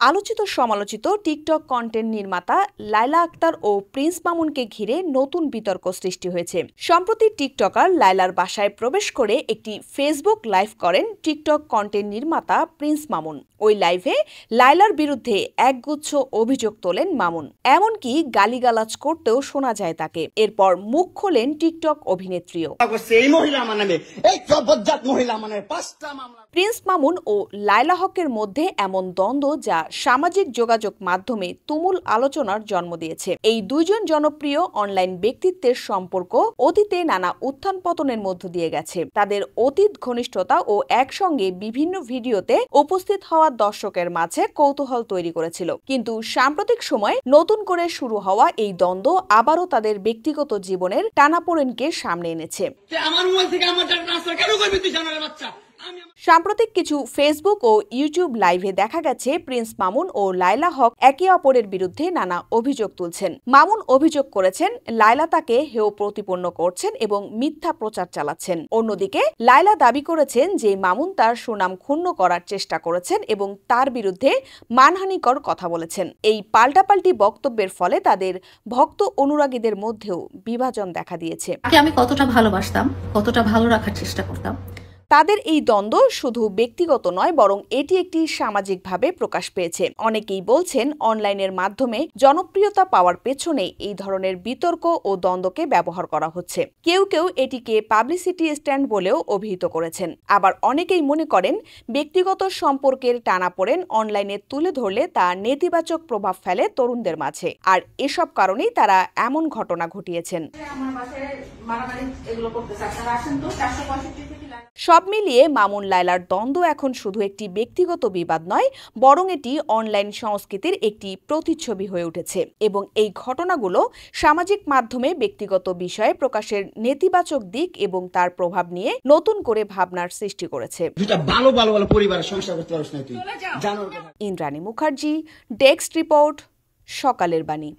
আলোচিত সমালোচিত TikTok content নির্মাতা লায়লা আক্তার ও প্রিন্স মামুনকে ঘিরে নতুন বিতর্ক সৃষ্টি হয়েছে। সম্প্রতি টিকটকার লায়লার বাসায় প্রবেশ করে একটি ফেসবুক লাইভ করেন টিকটক কন্টেন্ট নির্মাতা প্রিন্স মামুন। ওই লাইভে লায়লার বিরুদ্ধে একগুচ্ছ অভিযোগ তোলেন মামুন, এমনকি গালিগালাজ করতেও শোনা যায় তাকে। এরপর মুখ খোলেন টিকটক অভিনেত্রীও। প্রিন্স মামুন ও লায়লা হকের মধ্যে এমন দ্বন্দ্ব যা সামাজিক যোগাযোগ মাধ্যমে তুমুল আলোচনার জন্ম দিয়েছে। এই দুইজন জনপ্রিয় অনলাইন ব্যক্তিত্বের সম্পর্ক অতীতে নানা উত্থান পতনের মধ্য দিয়ে গেছে। তাদের অতীত ঘনিষ্ঠতা ও একসঙ্গে বিভিন্ন ভিডিওতে উপস্থিত হওয়া দর্শকের মাঝে কৌতূহল তৈরি করেছিল। কিন্তু সাম্প্রতিক সময়ে নতুন করে শুরু হওয়া এই দ্বন্দ্ব আবারও তাদের ব্যক্তিগত জীবনের টানাপোড়েনকে সামনে এনেছে। সাম্প্রতিক কিছু ফেসবুক ও ইউটিউব লাইভে দেখা গেছে প্রিন্স মামুন ও লায়লা হক একে অপরের বিরুদ্ধে নানা অভিযোগ তুলছেন। মামুন অভিযোগ করেছেন লায়লা তাকে হেয় প্রতিপন্ন করছেন এবং মিথ্যা প্রচার চালাচ্ছেন। অন্যদিকে লায়লা দাবি করেছেন যে মামুন তার সুনাম ক্ষুণ্ণ করার চেষ্টা করেছেন এবং তার বিরুদ্ধে মানহানিকর কথা বলেছেন। এই পাল্টাপাল্টি বক্তব্যের ফলে তাদের ভক্ত অনুরাগীদের মধ্যেও বিভাজন দেখা দিয়েছে। আমি কতটা ভালোবাসতাম, কতটা ভালো রাখার চেষ্টা করতাম। তাদের এই দ্বন্দ্ব শুধু ব্যক্তিগত নয়, বরং এটি একটি সামাজিকভাবে প্রকাশ পেয়েছে। অনেকেই বলছেন অনলাইনের মাধ্যমে জনপ্রিয়তা পাওয়ার পেছনে এই ধরনের বিতর্ক ও দ্বন্দ্বকে ব্যবহার করা হচ্ছে। কেউ কেউ এটিকে পাবলিসিটি স্ট্যান্ড বলেও অভিহিত করেছেন। আবার অনেকেই মনে করেন ব্যক্তিগত সম্পর্কের টানাপোড়েন অনলাইনে তুলে ধরলে তা নেতিবাচক প্রভাব ফেলে তরুণদের মাঝে, আর এসব কারণেই তারা এমন ঘটনা ঘটিয়েছেন। সব মিলিয়ে মামুন লায়লার দ্বন্দ্ব এখন শুধু একটি ব্যক্তিগত বিবাদ নয়, বরং এটি অনলাইন সংস্কৃতির একটি প্রতিচ্ছবি হয়ে উঠেছে এবং এই ঘটনাগুলো সামাজিক মাধ্যমে ব্যক্তিগত বিষয়ে প্রকাশের নেতিবাচক দিক এবং তার প্রভাব নিয়ে নতুন করে ভাবনার সৃষ্টি করেছে। ইন্দ্রাণী মুখার্জি, ডেস্ক রিপোর্ট, সকালের বাণী।